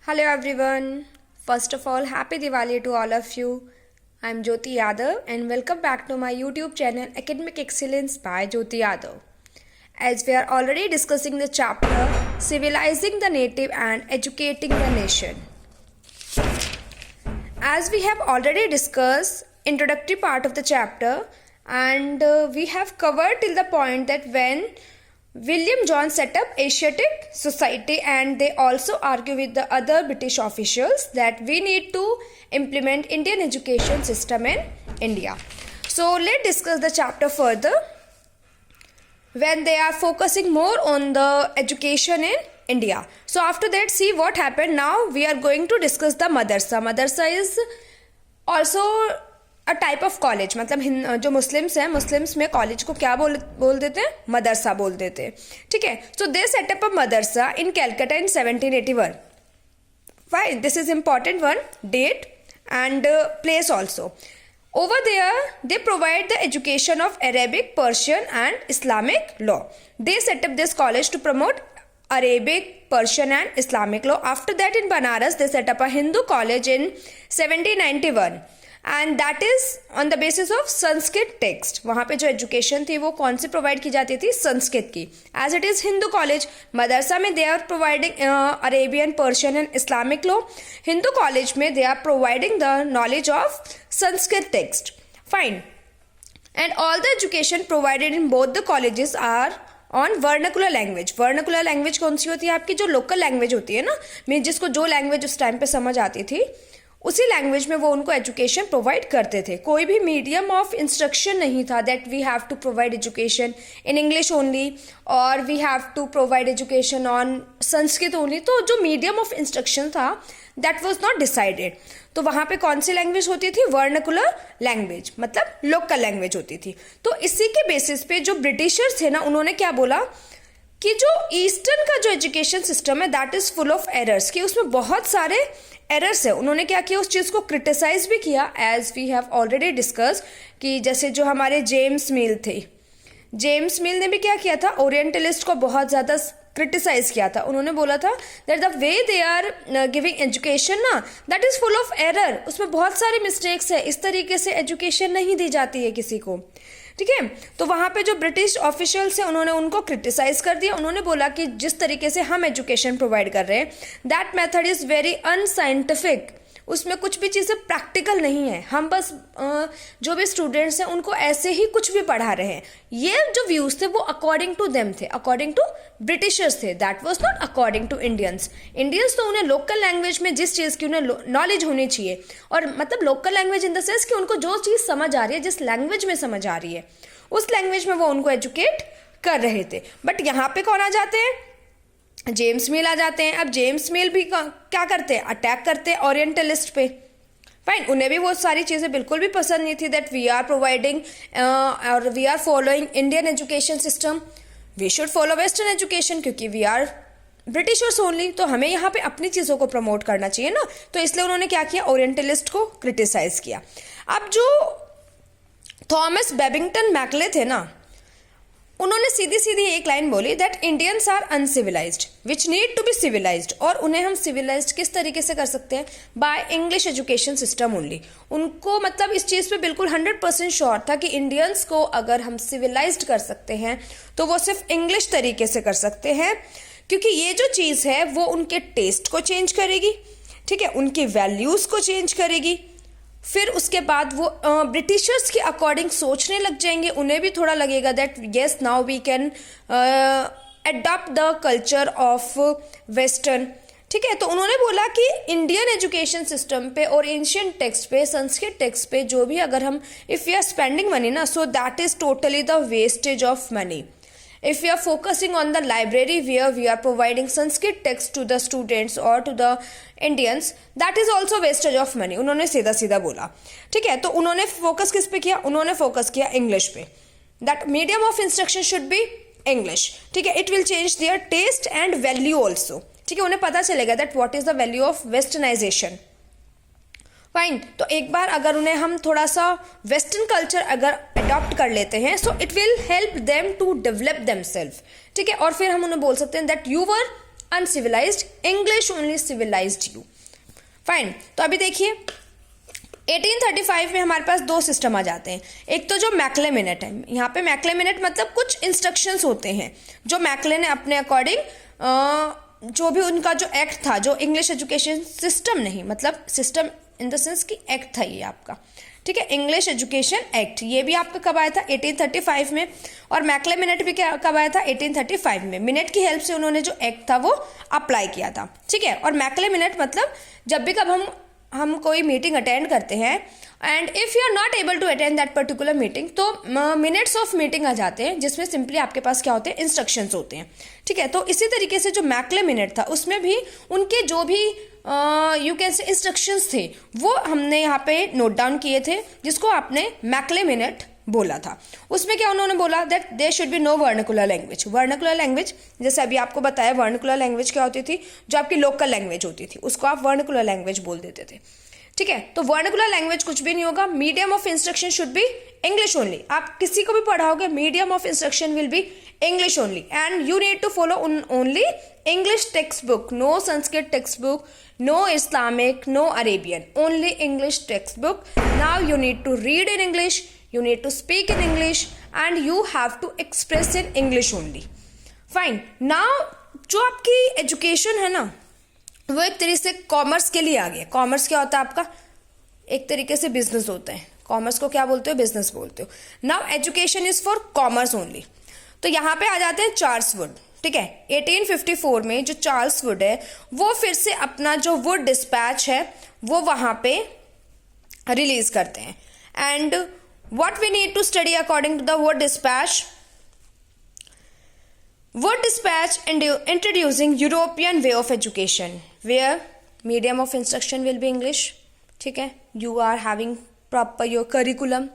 Hello everyone. First of all, happy Diwali to all of you. I'm Jyoti Yadav and welcome back to my YouTube channel Academic Excellence by Jyoti Yadav. As we are already discussing the chapter Civilizing the Native and Educating the Nation. As we have already discussed introductory part of the chapter and we have covered till the point that when William John set up Asiatic Society and they also argue with the other British officials that we need to implement Indian education system in India. So let's discuss the chapter further. When they are focusing more on the education in India. So after that, see what happened. Now we are going to discuss the madrasa. Madrasa is also a type of college. मतलब जो Muslims हैं, Muslims में college को क्या बोल देते हैं? मदरसा बोल देते हैं. ठीक है. So they set up a madrasa in Calcutta in 1781. Fine. This is important one. Date and place also. Over there, they provide the education of Arabic, Persian and Islamic law. They set up this college to promote Arabic, Persian and Islamic law. After that in Banaras, they set up a Hindu college in 1791. And that is on the basis of Sanskrit text. वहाँ पे जो education थी वो कौन सी provide की जाती थी? संस्कृत की. As it is Hindu college, मदरसा में they are providing Arabian, Persian and Islamic law. Hindu college में they are providing the knowledge of Sanskrit text. Fine. And all the education provided in both the colleges are on vernacular language. Vernacular language कौन सी होती है? आपकी जो local language होती है ना, mean जिसको जो लैंग्वेज उस टाइम पे समझ आती थी उसी लैंग्वेज में वो उनको एजुकेशन प्रोवाइड करते थे. कोई भी मीडियम ऑफ इंस्ट्रक्शन नहीं था that we have to provide education in English only और we have to provide education on Sanskrit only. तो जो मीडियम ऑफ इंस्ट्रक्शन था दैट वाज नॉट डिसाइडेड. तो वहाँ पे कौन सी लैंग्वेज होती थी? वर्नाकुलर लैंग्वेज, मतलब लोकल लैंग्वेज होती थी. तो इसी के बेसिस पे जो ब्रिटिशर्स थे ना, उन्होंने क्या बोला कि जो ईस्टर्न का जो एजुकेशन सिस्टम है that is full of errors, कि उसमें बहुत सारे एरर्स है. उन्होंने क्या किया? उस चीज़ को क्रिटिसाइज भी किया. As we have already discuss कि जैसे जो हमारे जेम्स मिल थे, जेम्स मिल ने भी क्या किया था? ओरिएंटलिस्ट को बहुत ज़्यादा क्रिटिसाइज किया था. उन्होंने बोला था that the way they are giving education ना that is full of error, उसमें बहुत सारे मिस्टेक्स है, इस तरीके से एजुकेशन नहीं दी जाती है किसी को. ठीक है. तो वहाँ पे जो ब्रिटिश ऑफिशियल्स हैं उन्होंने उनको क्रिटिसाइज कर दिया. उन्होंने बोला कि जिस तरीके से हम एजुकेशन प्रोवाइड कर रहे हैं that method is very unscientific, उसमें कुछ भी चीज़ें प्रैक्टिकल नहीं है, हम बस जो भी स्टूडेंट्स हैं उनको ऐसे ही कुछ भी पढ़ा रहे हैं. ये जो व्यूज़ थे वो अकॉर्डिंग टू देम थे, अकॉर्डिंग टू ब्रिटिशर्स थे. That was not according to Indians. Indians तो उन्हें लोकल लैंग्वेज में जिस चीज़ की उन्हें नॉलेज होनी चाहिए, और मतलब local language in the sense कि उनको जो चीज़ समझ आ रही है, जिस लैंग्वेज में समझ आ रही है उस लैंग्वेज में वो उनको एजुकेट कर रहे थे. बट यहाँ पे कौन आ जाते हैं? जेम्स मिल आ जाते हैं. अब जेम्स मिल भी क्या करते हैं? अटैक करते हैं ओरिएंटलिस्ट पे. फाइन. उन्हें भी वो सारी चीज़ें बिल्कुल भी पसंद नहीं थी दैट वी आर प्रोवाइडिंग और we are following Indian education system, we should follow western education क्योंकि वी आर ब्रिटिशर्स ओनली. तो हमें यहाँ पे अपनी चीज़ों को प्रमोट करना चाहिए ना. तो इसलिए उन्होंने क्या किया? ओरिएंटलिस्ट को क्रिटिसाइज किया. अब जो थॉमस बेबिंगटन मैकले थे ना, उन्होंने सीधी सीधी एक लाइन बोली that Indians are uncivilized which need to be civilized. और उन्हें हम सिविलाइज्ड किस तरीके से कर सकते हैं? By English education system only. उनको मतलब इस चीज़ पे बिल्कुल 100% श्योर था कि इंडियंस को अगर हम सिविलाइज्ड कर सकते हैं तो वो सिर्फ इंग्लिश तरीके से कर सकते हैं, क्योंकि ये जो चीज़ है वो उनके टेस्ट को चेंज करेगी. ठीक है. उनकी वैल्यूज़ को चेंज करेगी. फिर उसके बाद वो ब्रिटिशर्स के अकॉर्डिंग सोचने लग जाएंगे. उन्हें भी थोड़ा लगेगा that yes now we can adopt the culture of western. ठीक है. तो उन्होंने बोला कि इंडियन एजुकेशन सिस्टम पे और एंशियंट टेक्स्ट पे, संस्कृत टेक्स्ट पे जो भी अगर हम if we are spending money ना, so that is totally the wastage of money. If we are focusing on the library where we are providing Sanskrit text to the students or to the Indians, that is also wastage of money. उन्होंने सीधा सीधा बोला. ठीक है. तो उन्होंने focus किस पे किया? उन्होंने फोकस किया इंग्लिश पे. That medium of instruction should be English. ठीक है. It will change their taste and value also. ठीक है. उन्हें पता चलेगा that what is the value of westernization. Fine. तो एक बार अगर उन्हें हम थोड़ा सा वेस्टर्न कल्चर अगर अडॉप्ट कर लेते हैं so it will help them to develop themselves. ठीक है. और फिर हम उन्हें बोल सकते हैं that you were uncivilized, English only civilized you. Fine, तो अभी देखिए 1835 में हमारे पास दो सिस्टम आ जाते हैं। एक तो जो मैकले मिनट है, यहाँ पे मैकले मिनट मतलब कुछ इंस्ट्रक्शंस होते हैं जो मैकले ने अपने अकॉर्डिंग जो भी उनका जो एक्ट था, जो इंग्लिश एजुकेशन सिस्टम नहीं, मतलब सिस्टम इन द सेंस कि एक्ट था ये आपका, ठीक है, इंग्लिश एजुकेशन एक्ट, ये भी आपका कब आया था 1835 में। और मैकले मिनट भी क्या कब आया था 1835 में। मिनट की हेल्प से उन्होंने जो एक्ट था वो अप्लाई किया था, ठीक है। और मैकले मिनट मतलब जब भी कब हम कोई मीटिंग अटेंड करते हैं and if you are not able to attend that particular meeting, तो मिनट्स ऑफ मीटिंग आ जाते हैं जिसमें सिंपली आपके पास क्या होते हैं, इंस्ट्रक्शंस होते हैं, ठीक है। तो इसी तरीके से जो मैकले मिनट था उसमें भी उनके जो भी यू कैन से इंस्ट्रक्शंस थे वो हमने यहाँ पे नोट डाउन किए थे, जिसको आपने मैकले मिनट बोला था। उसमें क्या उन्होंने बोला that there should be no vernacular language. Vernacular language जैसे अभी आपको बताया, वर्नाकुलर लैंग्वेज क्या होती थी, जो आपकी लोकल लैंग्वेज होती थी उसको आप वर्नाकुलर लैंग्वेज बोल देते थे, ठीक है। तो वर्नाकुलर लैंग्वेज कुछ भी नहीं होगा। Medium of instruction should be English only. आप किसी को भी पढ़ाओगे medium of instruction will be English only and you need to follow only English text book, no Sanskrit text book, no Islamic, no Arabian, only English textbook. Now you need to read in English, you need to speak in English and you have to express in English only. Fine. Now जो आपकी education है ना वो एक तरीके से commerce के लिए आ गया। कॉमर्स क्या होता है आपका, एक तरीके से बिजनेस होता है। कॉमर्स को क्या बोलते हो, बिजनेस बोलते हो। Now education is for commerce only. तो यहाँ पे आ जाते हैं चार्ल्स वुड, ठीक है। 1854 में जो चार्ल्स वुड है वो फिर से अपना जो वुड डिस्पैच है वो वहां पे रिलीज करते हैं। And what we need to study according to the Wood dispatch, Wood dispatch introducing European way of education where medium of instruction will be English, ठीक है। You are having proper your curriculum,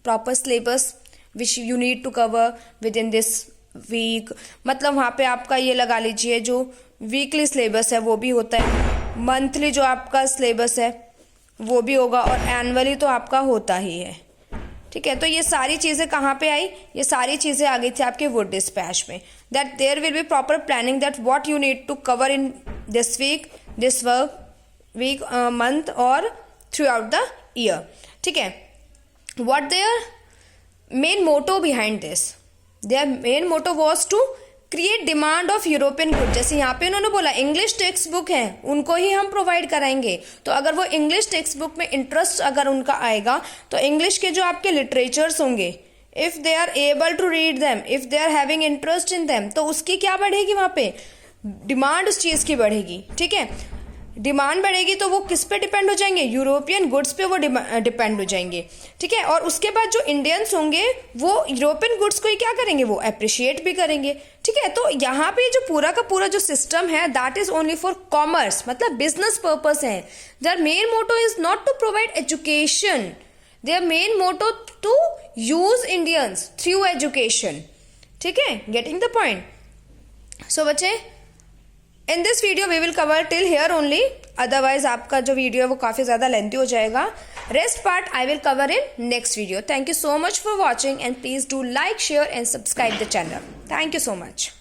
proper syllabus which you need to cover with in this week. मतलब वहाँ पे आपका ये लगा लीजिए जो वीकली सिलेबस है वो भी होता है, मंथली जो आपका सिलेबस है वो भी होगा और एनुअली तो आपका होता ही है, ठीक है। तो ये सारी चीज़ें कहाँ पे आई, ये सारी चीज़ें आ गई थी आपके वुड डिस्पैच में। That there will be proper planning that what you need to cover in this week, this week month और थ्रू आउट द ईयर, ठीक है। What their main motto behind this, their main motto was to create demand of European good। जैसे यहाँ पे उन्होंने बोला English text book है उनको ही हम प्रोवाइड कराएंगे, तो अगर वो इंग्लिश टेक्स्ट बुक में इंटरेस्ट अगर उनका आएगा तो इंग्लिश के जो आपके लिटरेचर्स होंगे, if they are able to read them, if they are having interest in them, तो उसकी क्या बढ़ेगी, वहाँ पे डिमांड उस चीज़ की बढ़ेगी, ठीक है। डिमांड बढ़ेगी तो वो किस पे डिपेंड हो जाएंगे, यूरोपियन गुड्स पे वो डिपेंड हो जाएंगे, ठीक है। और उसके बाद जो इंडियंस होंगे वो यूरोपियन गुड्स को ही क्या करेंगे, वो अप्रिशिएट भी करेंगे, ठीक है। तो यहाँ पे जो पूरा का पूरा जो सिस्टम है that is only for commerce, मतलब बिजनेस पर्पस है। Their main motto is not to provide education, their main motto to use Indians through education, ठीक है। Getting the point. सो बच्चे in this video we will cover till here only, otherwise आपका जो video है वो काफ़ी ज़्यादा lengthy हो जाएगा। Rest part I will cover in next video. Thank you so much for watching and please do like, share and subscribe the channel. Thank you so much.